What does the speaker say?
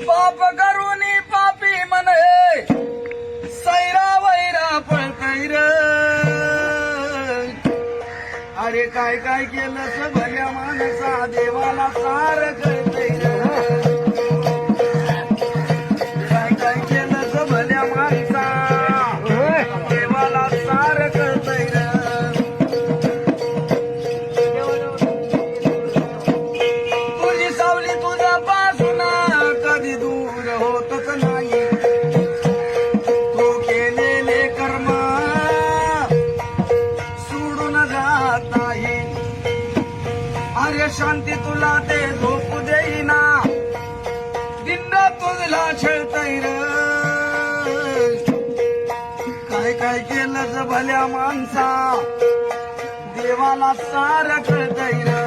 पाप करूनी पापी म्हणे सैरा वैरा पळतय र. अरे काय काय केलं भल्या माणसा देवाला सार कळतय र. काय काय केलं भल्या माणसा देवाला सार कळतय र. तुझी सावली तुझा पासून कधी दूर होतच नाही. तू केलेले कर्म सोडून जात नाही. अरे शांती तुला ते झोपू देईना दिंड तुझला छळतय र. काय काय केलं भल्या माणसा देवाला सार कळतय र.